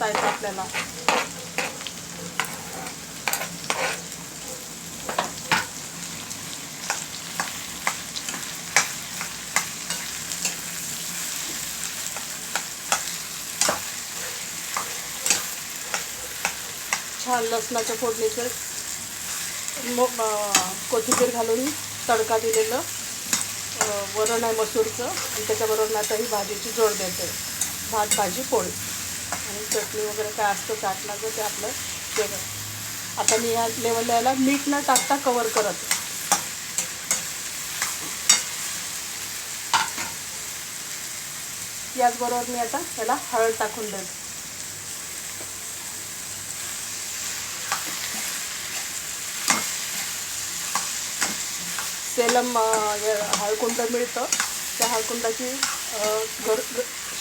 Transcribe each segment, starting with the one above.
बघता येतं आपल्याला. छान लसणाच्या फोडणीचं कोथिंबीर घालून तडका दिलेलं वरण आहे मसूरचं, आणि त्याच्याबरोबर आता ही भाजीची जोड देते. भात भाजी पोळी आणि चटणी वगैरे काय असतं चाटणाचं ते आपलं वेगळं. आता मी ह्या लेवलला याला मीठ न टाकता कवर करत. याचबरोबर मी आता याला हळद टाकून देते. सेलम हळकुंड मिळतं, त्या हळकुंडाची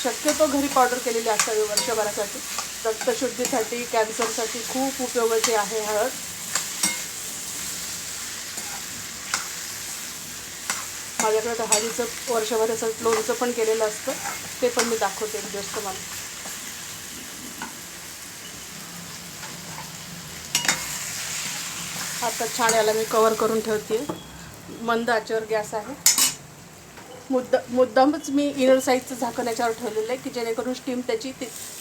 शक्यतो घरी पावडर केलेली असावी वर्षभरासाठी. रक्तशुद्धीसाठी, कॅन्सरसाठी खूप उपयोगाची आहे हळद. माझ्याकडे तर हळदीचं वर्षभराचं लोणचं पण केलेलं असतं, ते पण मी दाखवते एक दिवस तुम्हाला. आता छान याला मी कवर करून ठेवते. मंद आचेवर गॅस आहे. मुद्दामच मी इनर साईजचं झाकण याच्यावर ठेवलेलं आहे की जेणेकरून स्टीम त्याची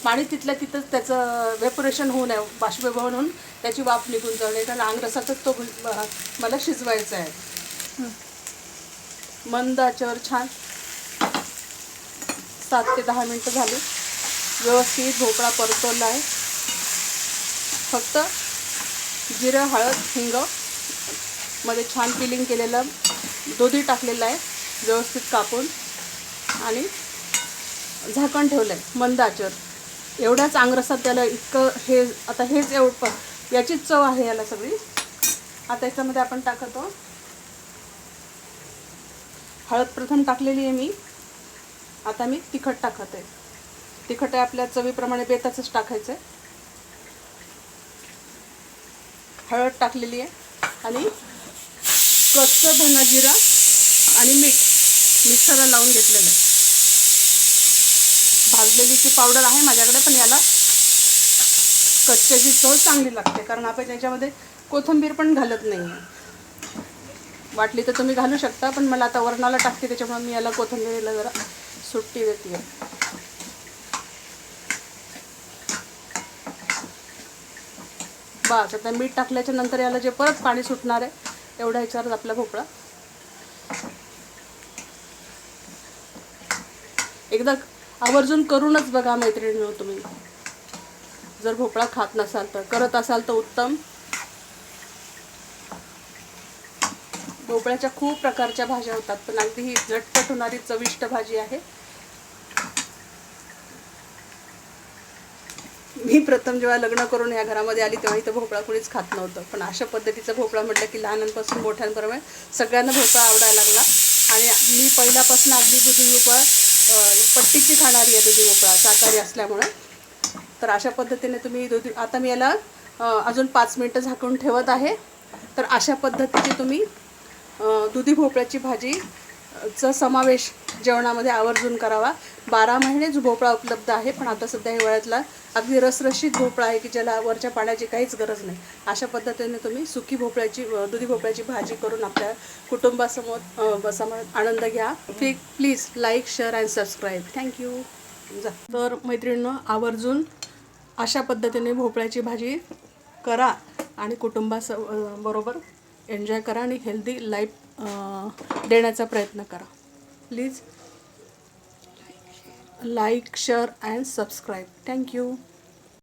पाणी तिथल्या तिथंच त्याचं वेपोरेशन होऊ नये, बाष्पीभवन होऊन त्याची वाफ निघून जाऊ नये, कारण आंगरसातच तो मला शिजवायचा आहे. मंद आचेवर छान 7 ते 10 मिनटं झाली. व्यवस्थित भोपळा परतवला आहे. फक्त जिरं, हळद, हिंग मध्ये छान पिलिंग केलेलं दुधी टाकलेलं आहे व्यवस्थित कापून, आणि झाकण ठेवलं आहे मंद आचेवर. एवढ्याच आंगरसात त्याला इतकं हे, आता हेच याचीच चव आहे याला सगळी. आता याच्यामध्ये आपण टाकतो हळद प्रथम टाकलेली आहे मी. आता मी तिखट टाकत आहे. तिखट आहे आपल्या चवीप्रमाणे बेताचंच टाकायचं आहे. हळद टाकलेली आहे आणि कच्चं धना जिरा आणि मीठ मिक्सरला लावून घेतलेलं आहे. भाजलेलीची पावडर आहे माझ्याकडे, पण याला कच्च्याची चव चांगली लागते, कारण आपण त्याच्यामध्ये कोथिंबीर पण घालत नाही आहे. वाटली तर तुम्ही घालू शकता, पण मला आता वरणाला टाकते त्याच्यामुळे मी याला कोथिंबीरीला जरा सुट्टी देते. बस आता मीठ टाकल्याच्या नंतर याला जे परत पाणी सुटणार आहे एवढ्या ह्याच्यावर आपला भोपळा एकदा आवर्जून करूनच बघा मैत्रिणींनो. तुम्ही जर भोपळा खात नसाल तर, करत असाल तर उत्तम. भोपळ्याच्या खूप प्रकारच्या भाज्या होतात, पण अगदी ही झटपट होणारी चविष्ट भाजी आहे. मी प्रथम जेव्हा लग्न करून या घरामध्ये आली तेव्हा इथं भोपळा कोणीच खात नव्हतं, पण अशा पद्धतीचा भोपळा म्हटलं की लहानांपासून मोठ्यांपर्यंत सगळ्यांना भोपळा आवडायला लागला. आणि मी पहिल्यापासून अगदी दुधी भोपळा पट्टीची खाणारी आहे, दुधी भोपळा शाकाहारी असल्यामुळे. तर अशा पद्धतीने तुम्ही आता मी याला अजून 5 मिनटं झाकून ठेवत आहे. तर अशा पद्धतीची तुम्ही दुधी भोपळ्याची भाजीचा समावेश जेवणामध्ये आवर्जून करावा. 12 महिनेच भोपळा उपलब्ध आहे, पण आता सध्या हिवाळ्यातला अगदी रसरशीत भोपळा आहे की ज्याला वरच्या पाण्याची काहीच गरज नाही. अशा पद्धतीने तुम्ही सुकी दुधी भोपळ्याची भाजी करून आपल्या कुटुंबासमोर आनंद घ्या. Please like, share and subscribe. Thank you. तर मैत्रिणींनो, आवर्जून अशा पद्धतीने भोपळ्याची भाजी करा आणि बरोबर एन्जॉय करा आणि हेल्दी लाईफ देण्याचा प्रयत्न करा. Please like, share and subscribe. Thank you.